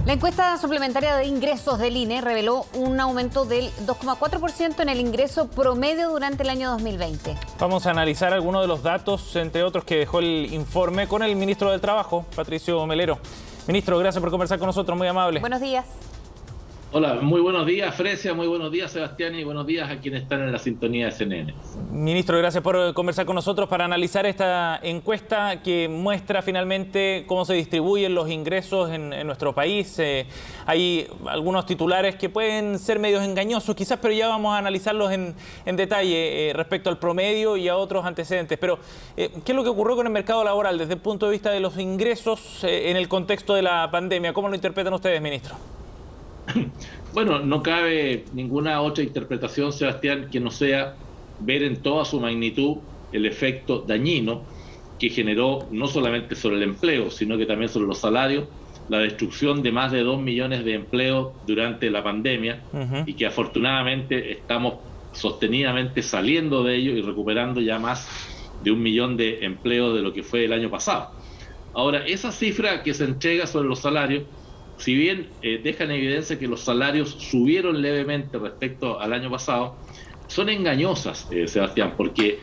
La encuesta suplementaria de ingresos del INE reveló un aumento del 2,4% en el ingreso promedio durante el año 2020. Vamos a analizar algunos de los datos, entre otros, que dejó el informe con el ministro del Trabajo, Patricio Melero. Ministro, gracias por conversar con nosotros, muy amable. Buenos días. Hola, muy buenos días, Frecia, muy buenos días, Sebastián, y buenos días a quienes están en la sintonía de CNN. Ministro, gracias por conversar con nosotros para analizar esta encuesta que muestra finalmente cómo se distribuyen los ingresos en nuestro país. Hay algunos titulares que pueden ser medios engañosos quizás, pero ya vamos a analizarlos en detalle respecto al promedio y a otros antecedentes. Pero, ¿qué es lo que ocurrió con el mercado laboral desde el punto de vista de los ingresos en el contexto de la pandemia? ¿Cómo lo interpretan ustedes, ministro? Bueno, no cabe ninguna otra interpretación, Sebastián, que no sea ver en toda su magnitud el efecto dañino que generó no solamente sobre el empleo, sino que también sobre los salarios, la destrucción de más de 2 millones de empleos durante la pandemia y que afortunadamente estamos sostenidamente saliendo de ello y recuperando ya más de 1 millón de empleos de lo que fue el año pasado. Ahora, esa cifra que se entrega sobre los salarios, si bien deja en evidencia que los salarios subieron levemente respecto al año pasado, son engañosas, Sebastián, porque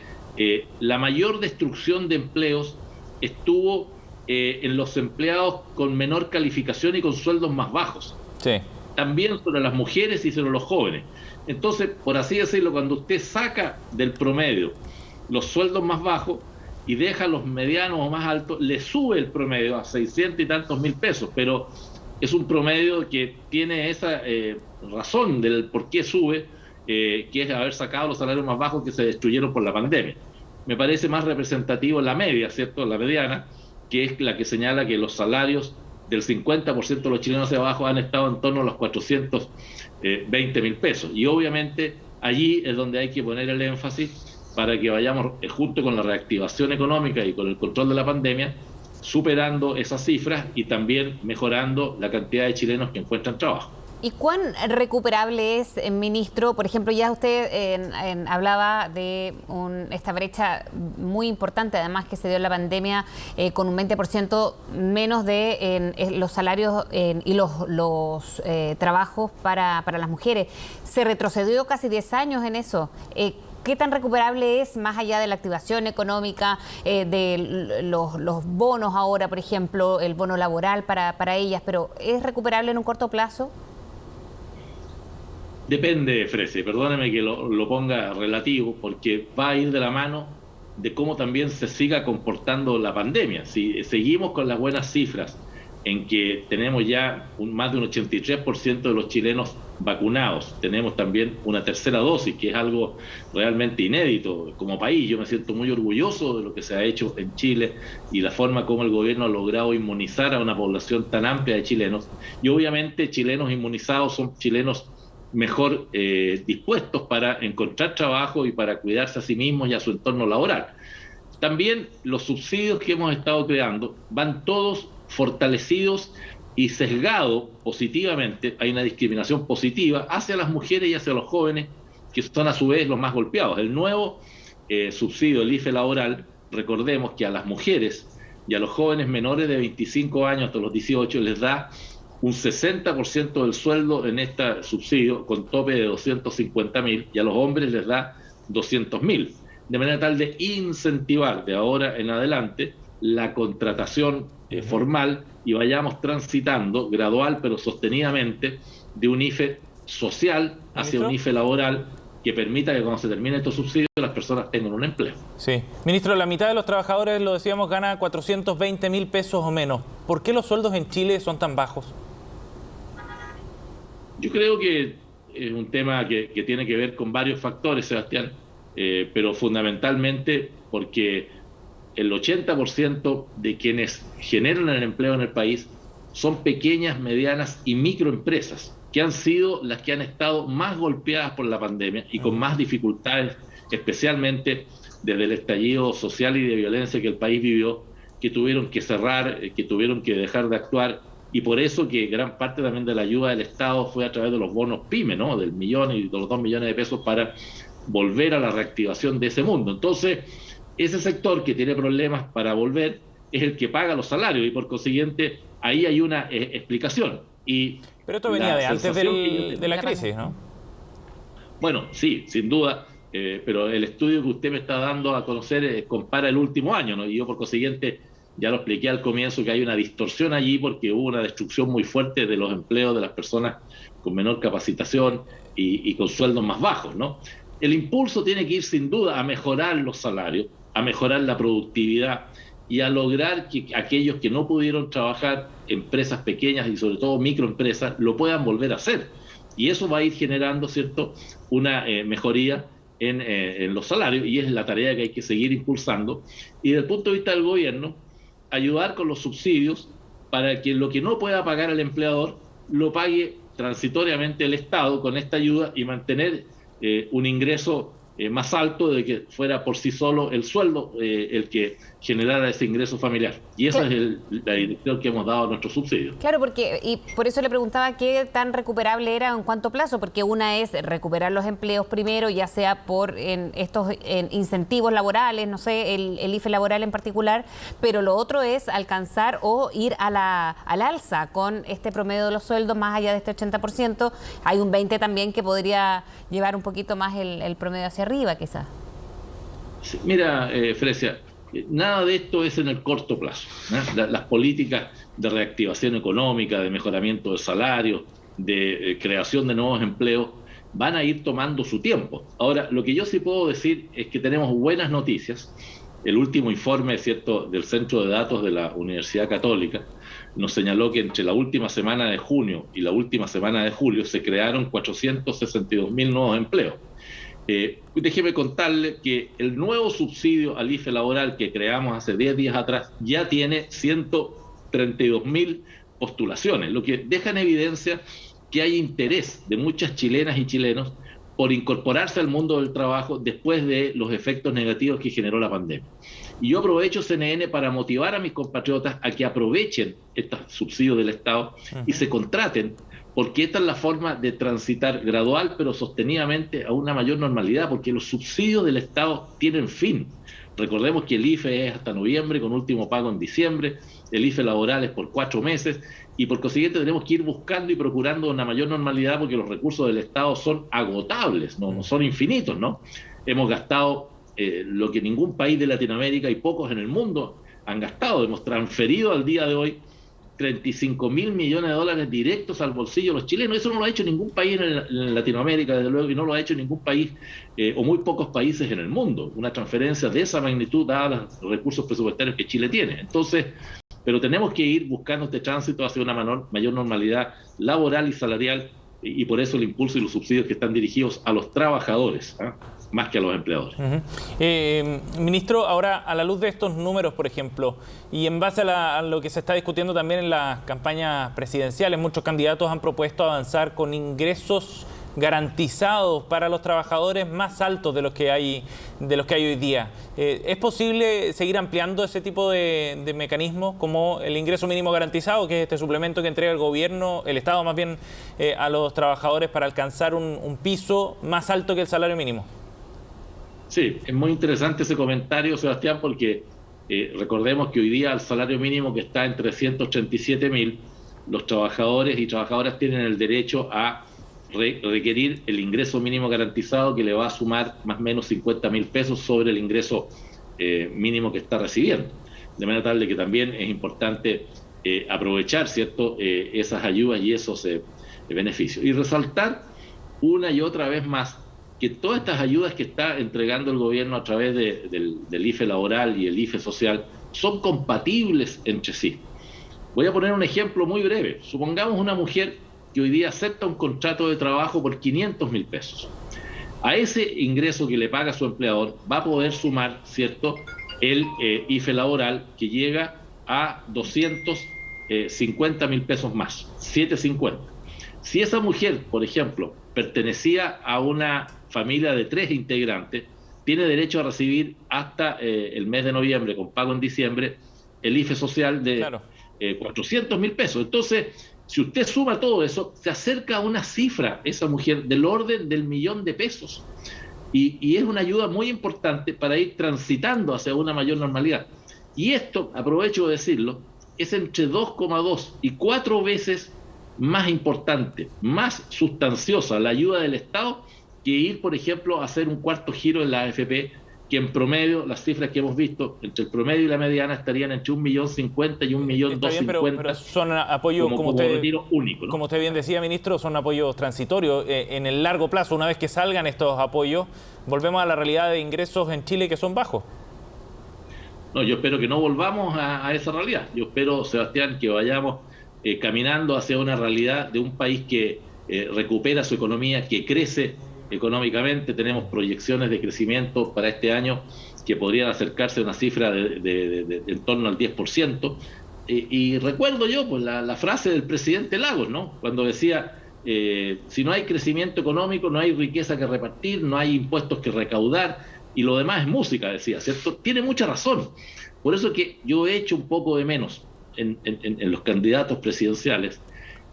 la mayor destrucción de empleos estuvo en los empleados con menor calificación y con sueldos más bajos. Sí. También sobre las mujeres y sobre los jóvenes. Entonces, por así decirlo, cuando usted saca del promedio los sueldos más bajos y deja los medianos o más altos, le sube el promedio a 600 y tantos mil pesos, pero es un promedio que tiene esa razón del por qué sube, que es haber sacado los salarios más bajos que se destruyeron por la pandemia. Me parece más representativo la media, ¿cierto? La mediana, que es la que señala que los salarios del 50% de los chilenos hacia abajo han estado en torno a los 420 mil pesos. Y obviamente allí es donde hay que poner el énfasis para que vayamos, junto con la reactivación económica y con el control de la pandemia, superando esas cifras y también mejorando la cantidad de chilenos que encuentran trabajo. ¿Y cuán recuperable es, ministro? Por ejemplo, ya usted hablaba de esta brecha muy importante, además que se dio en la pandemia, con un 20% menos de los salarios y los trabajos para las mujeres. Se retrocedió casi 10 años en eso. ¿Qué tan recuperable es, más allá de la activación económica, de los bonos ahora, por ejemplo, el bono laboral para ellas, pero es recuperable en un corto plazo? Depende, Frese, perdóneme que lo ponga relativo, porque va a ir de la mano de cómo también se siga comportando la pandemia. Si seguimos con las buenas cifras en que tenemos ya más de un 83% de los chilenos vacunados, tenemos también una tercera dosis, que es algo realmente inédito como país. Yo me siento muy orgulloso de lo que se ha hecho en Chile y la forma como el gobierno ha logrado inmunizar a una población tan amplia de chilenos. Y obviamente chilenos inmunizados son chilenos mejor dispuestos para encontrar trabajo y para cuidarse a sí mismos y a su entorno laboral. También los subsidios que hemos estado creando van todos fortalecidos y sesgados positivamente. Hay una discriminación positiva hacia las mujeres y hacia los jóvenes, que son a su vez los más golpeados. El nuevo subsidio, el IFE laboral, recordemos que a las mujeres y a los jóvenes menores de 25 años hasta los 18 les da un 60% del sueldo en este subsidio, con tope de 250.000, y a los hombres les da 200.000, de manera tal de incentivar de ahora en adelante la contratación formal y vayamos transitando gradual pero sostenidamente de un IFE social hacia un IFE laboral que permita que cuando se terminen estos subsidios las personas tengan un empleo. Sí. Ministro, la mitad de los trabajadores, lo decíamos, gana 420.000 pesos o menos. ¿Por qué los sueldos en Chile son tan bajos? Yo creo que es un tema que tiene que ver con varios factores, Sebastián, pero fundamentalmente porque el 80% de quienes generan el empleo en el país son pequeñas, medianas y microempresas, que han sido las que han estado más golpeadas por la pandemia y con más dificultades, especialmente desde el estallido social y de violencia que el país vivió, que tuvieron que cerrar, que tuvieron que dejar de actuar, y por eso que gran parte también de la ayuda del Estado fue a través de los bonos PYME, ¿no? Del millón y de los 2 millones de pesos para volver a la reactivación de ese mundo. Entonces, ese sector que tiene problemas para volver es el que paga los salarios y por consiguiente ahí hay una explicación. Pero esto venía de antes de la crisis, ¿no? Bueno, sí, sin duda, pero el estudio que usted me está dando a conocer compara el último año, ¿no? Y yo por consiguiente ya lo expliqué al comienzo que hay una distorsión allí porque hubo una destrucción muy fuerte de los empleos de las personas con menor capacitación y con sueldos más bajos, ¿no? El impulso tiene que ir sin duda a mejorar los salarios, a mejorar la productividad y a lograr que aquellos que no pudieron trabajar, empresas pequeñas y sobre todo microempresas, lo puedan volver a hacer. Y eso va a ir generando, ¿cierto?, una mejoría en los salarios, y es la tarea que hay que seguir impulsando. Y desde el punto de vista del gobierno, ayudar con los subsidios para que lo que no pueda pagar el empleador lo pague transitoriamente el Estado con esta ayuda y mantener un ingreso más alto de que fuera por sí solo el sueldo el que generara ese ingreso familiar. Y esa es la dirección que hemos dado a nuestros subsidios. Claro, y por eso le preguntaba qué tan recuperable era en cuánto plazo, porque una es recuperar los empleos primero, ya sea por estos incentivos laborales, no sé, el IFE laboral en particular, pero lo otro es alcanzar o ir al alza con este promedio de los sueldos más allá de este 80%. Hay un 20% también que podría llevar un poquito más el promedio hacia arriba, quizás. Sí, mira, Fresia, nada de esto es en el corto plazo, ¿eh? Las políticas de reactivación económica, de mejoramiento de salarios, de creación de nuevos empleos, van a ir tomando su tiempo. Ahora, lo que yo sí puedo decir es que tenemos buenas noticias. El último informe, ¿cierto?, del Centro de Datos de la Universidad Católica nos señaló que entre la última semana de junio y la última semana de julio se crearon 462.000 nuevos empleos. Déjeme contarle que el nuevo subsidio al IFE laboral que creamos hace 10 días atrás ya tiene 132.000 postulaciones, lo que deja en evidencia que hay interés de muchas chilenas y chilenos por incorporarse al mundo del trabajo después de los efectos negativos que generó la pandemia. Y yo aprovecho CNN para motivar a mis compatriotas a que aprovechen estos subsidios del Estado y se contraten, porque esta es la forma de transitar gradual pero sostenidamente a una mayor normalidad, porque los subsidios del Estado tienen fin. Recordemos que el IFE es hasta noviembre, con último pago en diciembre, el IFE laboral es por 4 meses, y por consiguiente tenemos que ir buscando y procurando una mayor normalidad porque los recursos del Estado son agotables, no son infinitos, ¿no? Hemos gastado lo que ningún país de Latinoamérica y pocos en el mundo han gastado. Hemos transferido al día de hoy 35.000 millones de dólares directos al bolsillo de los chilenos. Eso no lo ha hecho ningún país en Latinoamérica, desde luego, y no lo ha hecho ningún país o muy pocos países en el mundo. Una transferencia de esa magnitud, dados los recursos presupuestarios que Chile tiene. Entonces, pero tenemos que ir buscando este tránsito hacia una mayor normalidad laboral y salarial, y por eso el impulso y los subsidios que están dirigidos a los trabajadores, más que a los empleadores. Ministro, ahora a la luz de estos números, por ejemplo, y en base a lo que se está discutiendo también en las campañas presidenciales, muchos candidatos han propuesto avanzar con ingresos garantizados para los trabajadores más altos de los que hay hoy día. ¿Es posible seguir ampliando ese tipo de mecanismos como el ingreso mínimo garantizado, que es este suplemento que entrega el gobierno, el Estado más bien, a los trabajadores para alcanzar un piso más alto que el salario mínimo? Sí, es muy interesante ese comentario, Sebastián, porque recordemos que hoy día el salario mínimo, que está en 387.000, los trabajadores y trabajadoras tienen el derecho a requerir el ingreso mínimo garantizado, que le va a sumar más o menos 50.000 pesos sobre el ingreso mínimo que está recibiendo. De manera tal de que también es importante aprovechar, ¿cierto?, esas ayudas y esos beneficios. Y resaltar una y otra vez más que todas estas ayudas que está entregando el gobierno a través del IFE laboral y el IFE social son compatibles entre sí. Voy a poner un ejemplo muy breve. Supongamos una mujer que hoy día acepta un contrato de trabajo por 500.000 pesos. A ese ingreso que le paga su empleador va a poder sumar, ¿cierto?, el IFE laboral, que llega a 250.000 pesos más, 750. Si esa mujer, por ejemplo, pertenecía a una familia de 3 integrantes, tiene derecho a recibir hasta el mes de noviembre, con pago en diciembre, el IFE social de 400.000 pesos. Entonces, si usted suma todo eso, se acerca a una cifra, esa mujer, del orden del 1.000.000 de pesos. Y es una ayuda muy importante para ir transitando hacia una mayor normalidad. Y esto, aprovecho de decirlo, es entre 2,2 y 4 veces más importante, más sustanciosa la ayuda del Estado que ir, por ejemplo, a hacer un cuarto giro en la AFP, que en promedio, las cifras que hemos visto, entre el promedio y la mediana estarían entre 1.050.000 y 1.250.000. Pero son apoyos, como usted, retiro único, ¿no? Como usted bien decía, ministro, son apoyos transitorios. En el largo plazo, una vez que salgan estos apoyos, volvemos a la realidad de ingresos en Chile que son bajos. No, yo espero que no volvamos a esa realidad. Yo espero, Sebastián, que vayamos caminando hacia una realidad de un país que recupera su economía, que crece económicamente. Tenemos proyecciones de crecimiento para este año que podrían acercarse a una cifra de en torno al 10%. Y recuerdo yo pues la frase del presidente Lagos, ¿no? Cuando decía, si no hay crecimiento económico, no hay riqueza que repartir, no hay impuestos que recaudar, y lo demás es música, decía, ¿cierto? Tiene mucha razón. Por eso que yo he hecho un poco de menos en los candidatos presidenciales,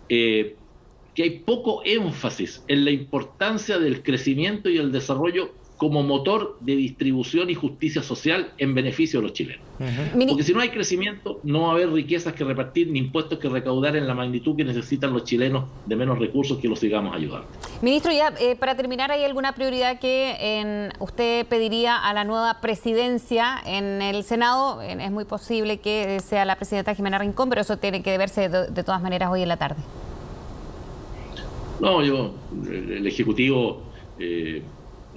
que hay poco énfasis en la importancia del crecimiento y el desarrollo como motor de distribución y justicia social en beneficio de los chilenos. Porque si no hay crecimiento, no va a haber riquezas que repartir ni impuestos que recaudar en la magnitud que necesitan los chilenos de menos recursos, que los sigamos ayudando. Ministro, ya para terminar, ¿hay alguna prioridad que usted pediría a la nueva presidencia en el Senado? Es muy posible que sea la presidenta Jimena Rincón, pero eso tiene que verse de todas maneras hoy en la tarde. No, el Ejecutivo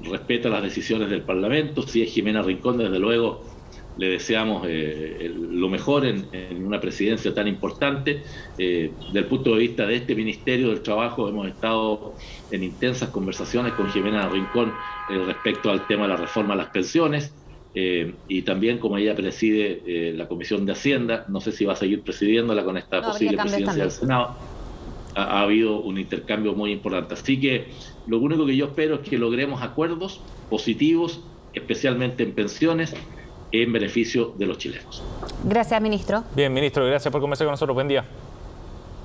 respeta las decisiones del Parlamento. Si es Jimena Rincón, desde luego le deseamos lo mejor en una presidencia tan importante. Desde el punto de vista de este Ministerio del Trabajo, hemos estado en intensas conversaciones con Jimena Rincón respecto al tema de la reforma a las pensiones, y también como ella preside la Comisión de Hacienda, no sé si va a seguir presidiéndola con esta posible presidencia del Senado. Ha habido un intercambio muy importante. Así que lo único que yo espero es que logremos acuerdos positivos, especialmente en pensiones, en beneficio de los chilenos. Gracias, ministro. Bien, ministro, gracias por conversar con nosotros. Buen día.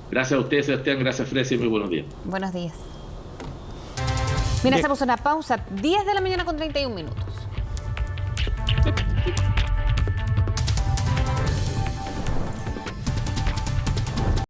Gracias a ustedes, Sebastián. Gracias, Frecia, y muy buenos días. Buenos días. Bien, hacemos una pausa. 10 de la mañana con 31 minutos.